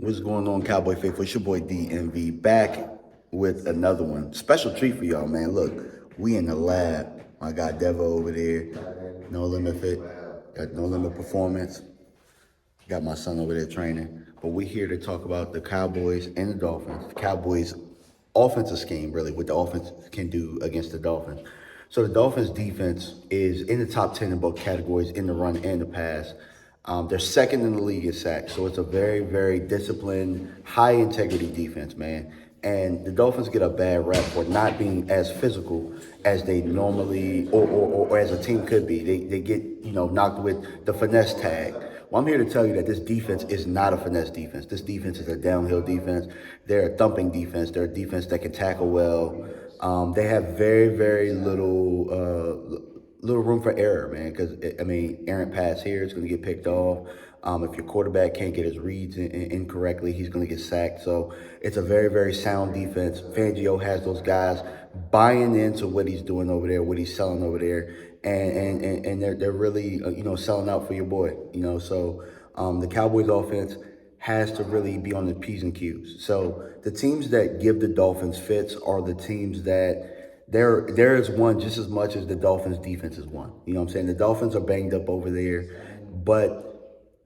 What's going on, Cowboy Faithful? It's your boy DMV back with another one. Special treat for y'all, man. Look, we in the lab. My guy Devo over there. No Limit Fit. Got No Limit Performance. Got my son over there training. But we're here to talk about the Cowboys and the Dolphins. The Cowboys offensive scheme, really, what the offense can do against the Dolphins. So the Dolphins defense is in the top 10 in both categories, in the run and the pass. They're second in the league in sacks. So it's a very, very disciplined, high integrity defense, man. And the Dolphins get a bad rap for not being as physical as they normally or as a team could be. They get, knocked with the finesse tag. Well, I'm here to tell you that this defense is not a finesse defense. This defense is a downhill defense. They're a thumping defense. They're a defense that can tackle well. They have very, very little room for error, man. Because errant pass here is going to get picked off. If your quarterback can't get his reads incorrectly, he's going to get sacked. So it's a very, very sound defense. Fangio has those guys buying into what he's doing over there, what he's selling over there, and they're really selling out for your boy. So the Cowboys offense has to really be on the P's and Q's. So the teams that give the Dolphins fits are the teams that there is one just as much as the Dolphins defense is one. You know what I'm saying? The Dolphins are banged up over there, but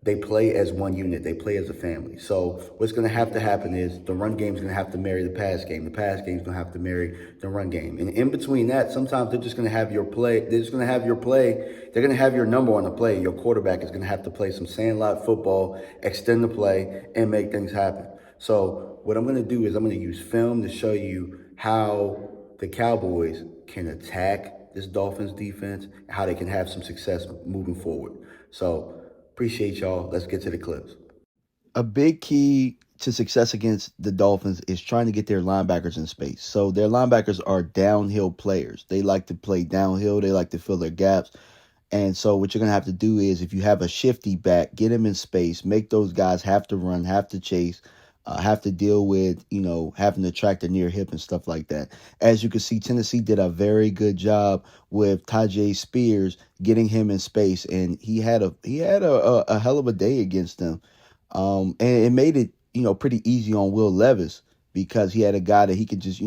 they play as one unit. They play as a family. So what's going to have to happen is the run game is going to have to marry the pass game. The pass game is going to have to marry the run game. And in between that, sometimes they're just going to have your play. They're just going to have your play. They're going to have your number on the play. Your quarterback is going to have to play some sandlot football, extend the play, and make things happen. So what I'm going to do is I'm going to use film to show you how the Cowboys can attack this Dolphins defense, how they can have some success moving forward. So appreciate y'all. Let's get to the clips. A big key to success against the Dolphins is trying to get their linebackers in space. So their linebackers are downhill players. They like to play downhill. They like to fill their gaps. And so what you're going to have to do is if you have a shifty back, get him in space, make those guys have to run, have to chase, have to deal with, having to track the near hip and stuff like that. As you can see, Tennessee did a very good job with Tajay Spears getting him in space, and he had a hell of a day against them. And it made it, pretty easy on Will Levis because he had a guy that he could just,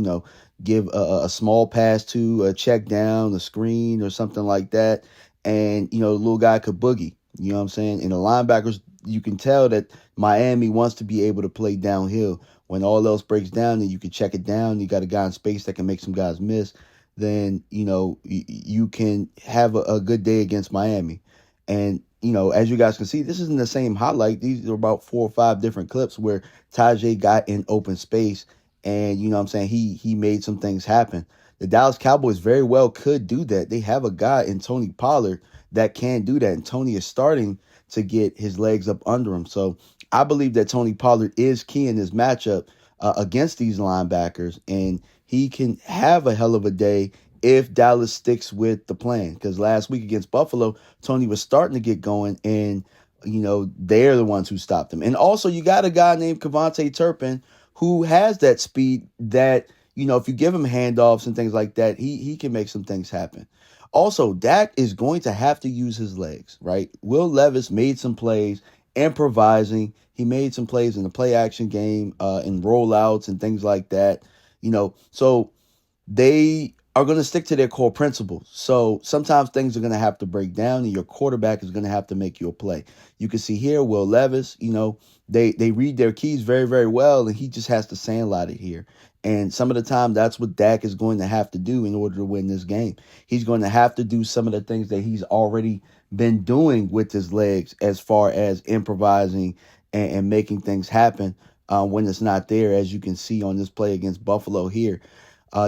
give a small pass to, a check down, a screen or something like that. And, the little guy could boogie. You know what I'm saying? And the linebackers, you can tell that Miami wants to be able to play downhill. When all else breaks down and you can check it down, you got a guy in space that can make some guys miss, then, you can have a good day against Miami. And, as you guys can see, this isn't the same highlight. These are about 4 or 5 different clips where Tajay got in open space and, he made some things happen. The Dallas Cowboys very well could do that. They have a guy in Tony Pollard that can do that. And Tony is starting to get his legs up under him. So I believe that Tony Pollard is key in this matchup against these linebackers. And he can have a hell of a day if Dallas sticks with the plan. Because last week against Buffalo, Tony was starting to get going. And, they're the ones who stopped him. And also you got a guy named Kevontae Turpin who has that speed that, if you give him handoffs and things like that, he can make some things happen. Also, Dak is going to have to use his legs, right? Will Levis made some plays improvising. He made some plays in the play action game, in rollouts and things like that. So they are going to stick to their core principles. So sometimes things are going to have to break down and your quarterback is going to have to make you a play. You can see here, Will Levis, they read their keys very, very well, and he just has to sandlot it here. And some of the time, that's what Dak is going to have to do in order to win this game. He's going to have to do some of the things that he's already been doing with his legs as far as improvising and making things happen when it's not there, as you can see on this play against Buffalo here.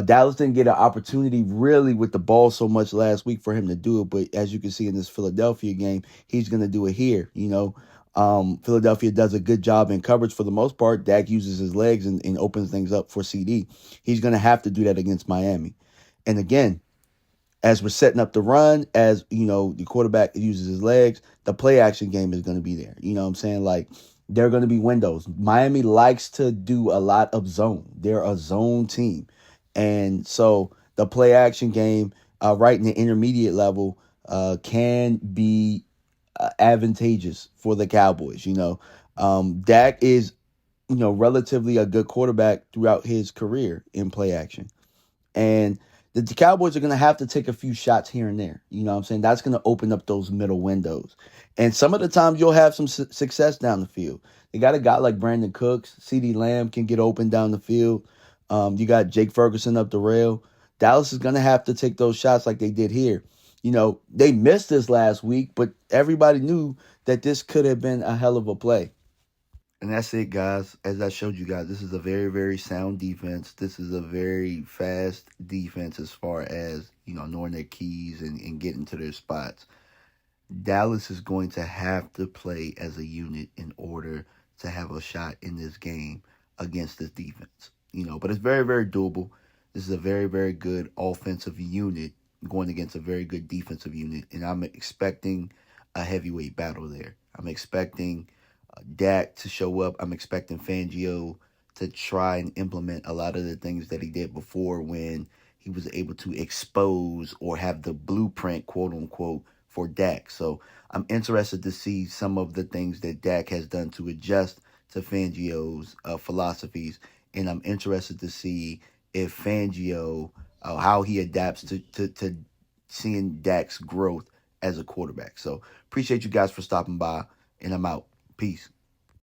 Dallas didn't get an opportunity really with the ball so much last week for him to do it. But as you can see in this Philadelphia game, he's going to do it here. Philadelphia does a good job in coverage for the most part. Dak uses his legs and opens things up for CD. He's going to have to do that against Miami. And again, as we're setting up the run, as, the quarterback uses his legs, the play action game is going to be there. You know what I'm saying? Like, there are going to be windows. Miami likes to do a lot of zone. They're a zone team. And so the play action game right in the intermediate level can be advantageous for the Cowboys. Dak is relatively a good quarterback throughout his career in play action. And the Cowboys are going to have to take a few shots here and there. You know what I'm saying? That's going to open up those middle windows. And some of the times you'll have some success down the field. They got a guy like Brandon Cooks. CeeDee Lamb can get open down the field. You got Jake Ferguson up the rail. Dallas is going to have to take those shots like they did here. They missed this last week, but everybody knew that this could have been a hell of a play. And that's it, guys. As I showed you guys, this is a very, very sound defense. This is a very fast defense as far as, knowing their keys and getting to their spots. Dallas is going to have to play as a unit in order to have a shot in this game against this defense. But it's very, very doable. This is a very, very good offensive unit going against a very good defensive unit. And I'm expecting a heavyweight battle there. I'm expecting Dak to show up. I'm expecting Fangio to try and implement a lot of the things that he did before when he was able to expose or have the blueprint, quote unquote, for Dak. So I'm interested to see some of the things that Dak has done to adjust to Fangio's philosophies. And I'm interested to see if Fangio, how he adapts to seeing Dak's growth as a quarterback. So appreciate you guys for stopping by, and I'm out. Peace.